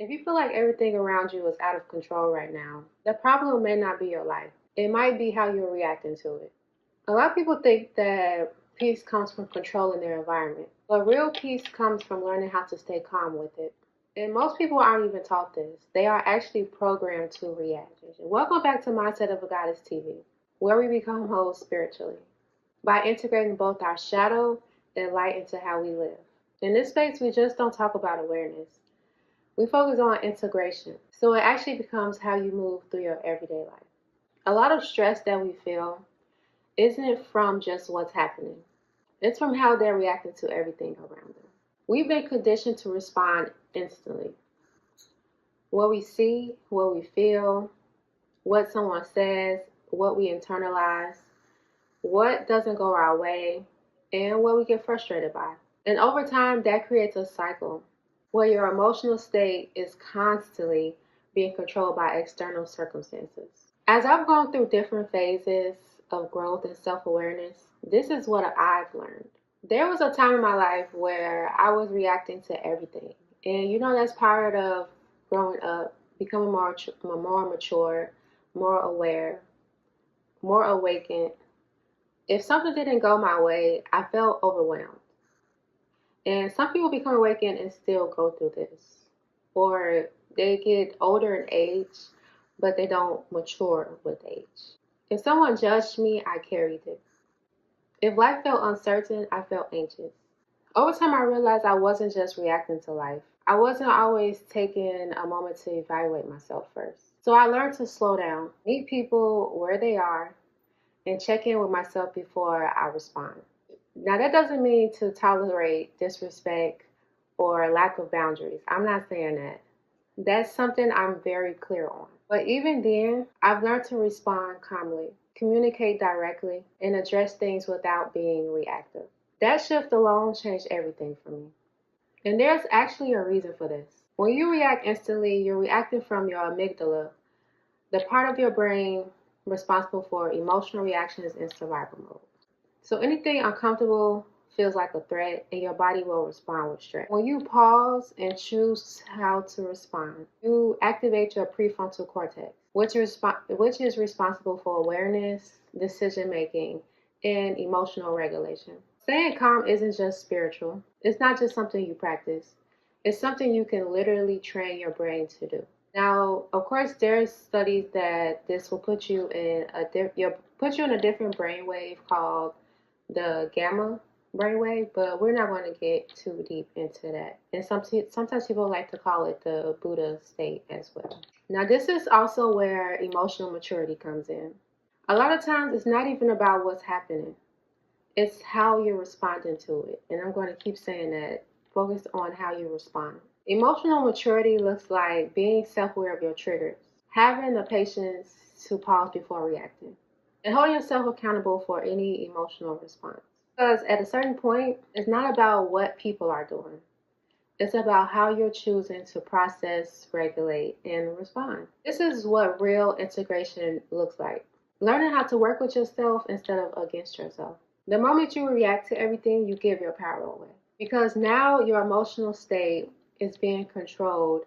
If you feel like everything around you is out of control right now, the problem may not be your life. It might be how you're reacting to it. A lot of people think that peace comes from controlling their environment, but real peace comes from learning how to stay calm with it. And most people aren't even taught this. They are actually programmed to react. Welcome back to Mindset of a Goddess TV, where we become whole spiritually by integrating both our shadow and light into how we live. In this space, we just don't talk about awareness. We focus on integration, so it actually becomes how you move through your everyday life. A lot of stress that we feel isn't from just what's happening. It's from how they're reacting to everything around them. We've been conditioned to respond instantly. What we see, what we feel, what someone says, what we internalize, what doesn't go our way, and what we get frustrated by. And over time, that creates a cycle where your emotional state is constantly being controlled by external circumstances. As I've gone through different phases of growth and self-awareness, this is what I've learned. There was a time in my life where I was reacting to everything. And that's part of growing up, becoming more mature, more aware, more awakened. If something didn't go my way, I felt overwhelmed. And some people become awakened and still go through this. Or they get older in age, but they don't mature with age. If someone judged me, I carried it. If life felt uncertain, I felt anxious. Over time, I realized I wasn't just reacting to life. I wasn't always taking a moment to evaluate myself first. So I learned to slow down, meet people where they are, and check in with myself before I respond. Now, that doesn't mean to tolerate disrespect or lack of boundaries. I'm not saying that. That's something I'm very clear on. But even then, I've learned to respond calmly, communicate directly, and address things without being reactive. That shift alone changed everything for me. And there's actually a reason for this. When you react instantly, you're reacting from your amygdala, the part of your brain responsible for emotional reactions in survival mode. So anything uncomfortable feels like a threat, and your body will respond with stress. When you pause and choose how to respond, you activate your prefrontal cortex, which is responsible for awareness, decision making, and emotional regulation. Staying calm isn't just spiritual. It's not just something you practice. It's something you can literally train your brain to do. Now, of course, there's studies that this will put you in a different brainwave called the gamma brainwave, but we're not going to get too deep into that. And sometimes people like to call it the Buddha state as well. Now, this is also where emotional maturity comes in. A lot of times, it's not even about what's happening. It's how you're responding to it. And I'm going to keep saying that. Focus on how you respond. Emotional maturity looks like being self-aware of your triggers, having the patience to pause before reacting, and holding yourself accountable for any emotional response. Because at a certain point, it's not about what people are doing. It's about how you're choosing to process, regulate, and respond. This is what real integration looks like. Learning how to work with yourself instead of against yourself. The moment you react to everything, you give your power away. Because now your emotional state is being controlled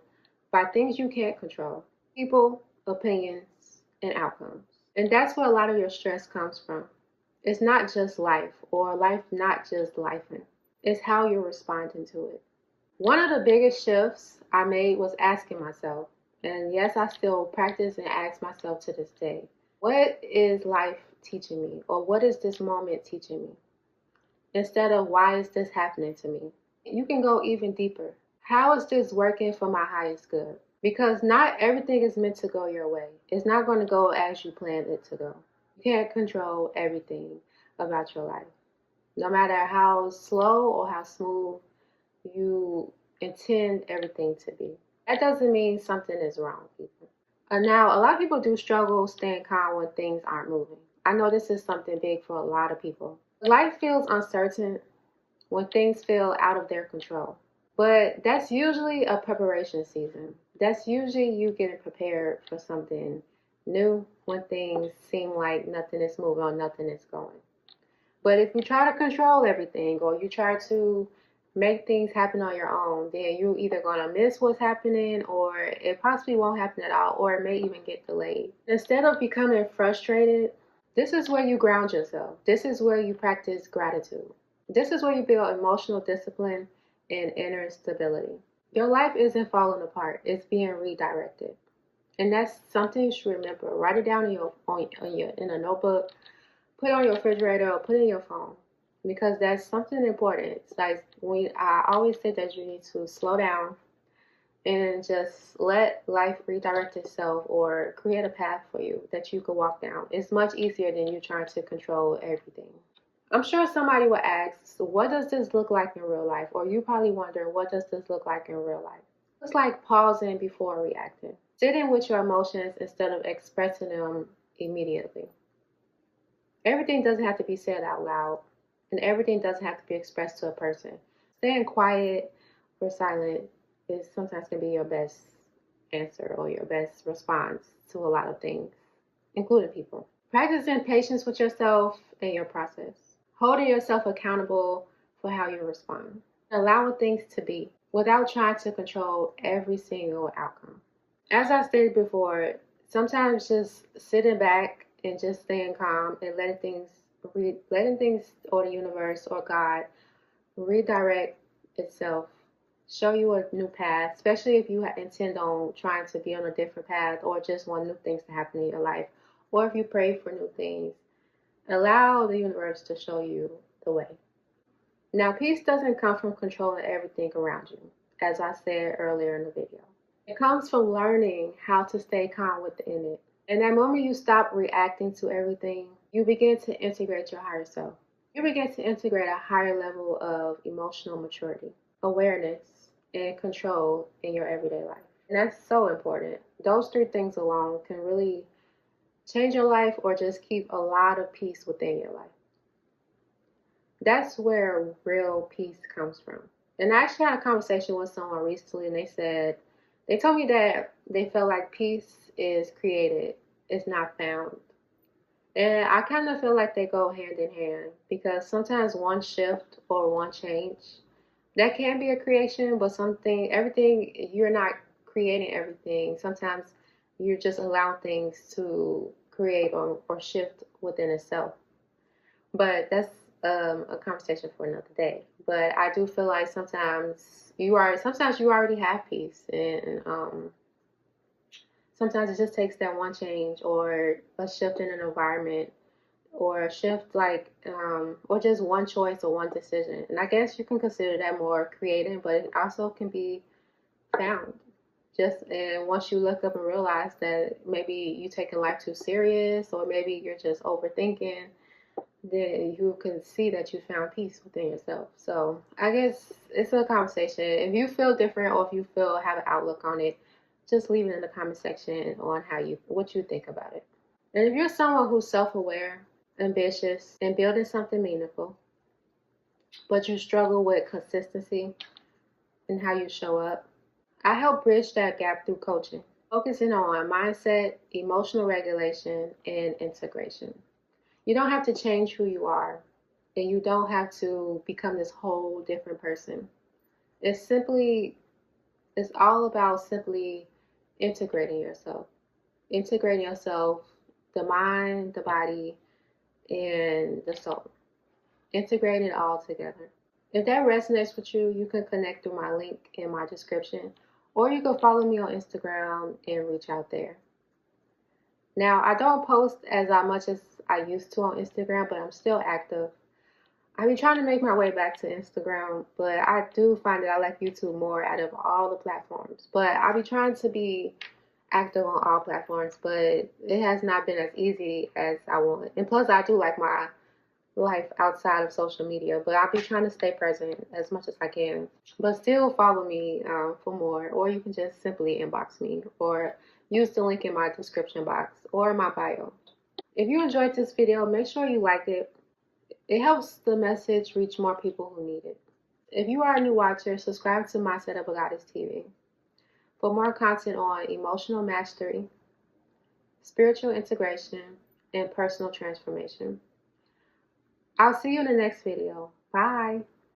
by things you can't control. People, opinions, and outcomes. And that's where a lot of your stress comes from. It's not just life, or life not just lifing. It's how you're responding to it. One of the biggest shifts I made was asking myself, and yes, I still practice and ask myself to this day, what is life teaching me? Or what is this moment teaching me? Instead of why is this happening to me? You can go even deeper. How is this working for my highest good? Because not everything is meant to go your way. It's not going to go as you planned it to go. You can't control everything about your life. No matter how slow or how smooth you intend everything to be. That doesn't mean something is wrong, people. Now, a lot of people do struggle staying calm when things aren't moving. I know this is something big for a lot of people. Life feels uncertain when things feel out of their control. But that's usually a preparation season. That's usually you getting prepared for something new when things seem like nothing is moving or nothing is going. But if you try to control everything or you try to make things happen on your own, then you're either going to miss what's happening, or it possibly won't happen at all, or it may even get delayed. Instead of becoming frustrated, this is where you ground yourself. This is where you practice gratitude. This is where you build emotional discipline and inner stability. Your life isn't falling apart, it's being redirected. And that's something you should remember. Write it down in a notebook, put it on your refrigerator, or put it in your phone, because that's something important. It's like I always say that you need to slow down and just let life redirect itself or create a path for you that you can walk down. It's much easier than you trying to control everything. I'm sure somebody will ask, so what does this look like in real life? Or you probably wonder, what does this look like in real life? It's like pausing before reacting. Sitting with your emotions instead of expressing them immediately. Everything doesn't have to be said out loud, and everything doesn't have to be expressed to a person. Staying quiet or silent is sometimes can be your best answer or your best response to a lot of things, including people. Practicing patience with yourself and your process. Holding yourself accountable for how you respond. Allowing things to be without trying to control every single outcome. As I stated before, sometimes just sitting back and just staying calm and letting things or the universe or God redirect itself, show you a new path, especially if you intend on trying to be on a different path or just want new things to happen in your life, or if you pray for new things. Allow the universe to show you the way. Now, peace doesn't come from controlling everything around you, as I said earlier in the video. It comes from learning how to stay calm within it. And that moment you stop reacting to everything, you begin to integrate your higher self. You begin to integrate a higher level of emotional maturity, awareness, and control in your everyday life. And that's so important. Those three things alone can really change your life or just keep a lot of peace within your life. That's where real peace comes from. And I actually had a conversation with someone recently, and they told me that they felt like peace is created, it's not found. And I kind of feel like they go hand in hand, because sometimes one shift or one change, that can be a creation, but everything, you're not creating everything. Sometimes you're just allowing things to create or shift within itself. But that's a conversation for another day. But I do feel like sometimes you already have peace, and sometimes it just takes that one change or a shift in an environment, or a shift or just one choice or one decision. And I guess you can consider that more creative, but it also can be found. And once you look up and realize that maybe you taking life too serious, or maybe you're just overthinking, then you can see that you found peace within yourself. So I guess it's a conversation. If you feel different, or if you have an outlook on it, just leave it in the comment section on what you think about it. And if you're someone who's self-aware, ambitious, and building something meaningful, but you struggle with consistency in how you show up, I help bridge that gap through coaching, focusing on mindset, emotional regulation, and integration. You don't have to change who you are, and you don't have to become this whole different person. It's all about simply integrating yourself. Integrating yourself, the mind, the body, and the soul. Integrating it all together. If that resonates with you, you can connect through my link in my description, or you can follow me on Instagram and reach out there. Now, I don't post as much as I used to on Instagram, but I'm still active. I've been trying to make my way back to Instagram, but I do find that I like YouTube more out of all the platforms. But I'll be trying to be active on all platforms, but it has not been as easy as I want. And plus, I do like my life outside of social media, but I'll be trying to stay present as much as I can. But still follow me for more, or you can just simply inbox me, or use the link in my description box or my bio. If you enjoyed this video, make sure you like it. It helps the message reach more people who need it. If you are a new watcher, subscribe to My Setup with Goddess TV for more content on emotional mastery, spiritual integration, and personal transformation. I'll see you in the next video. Bye.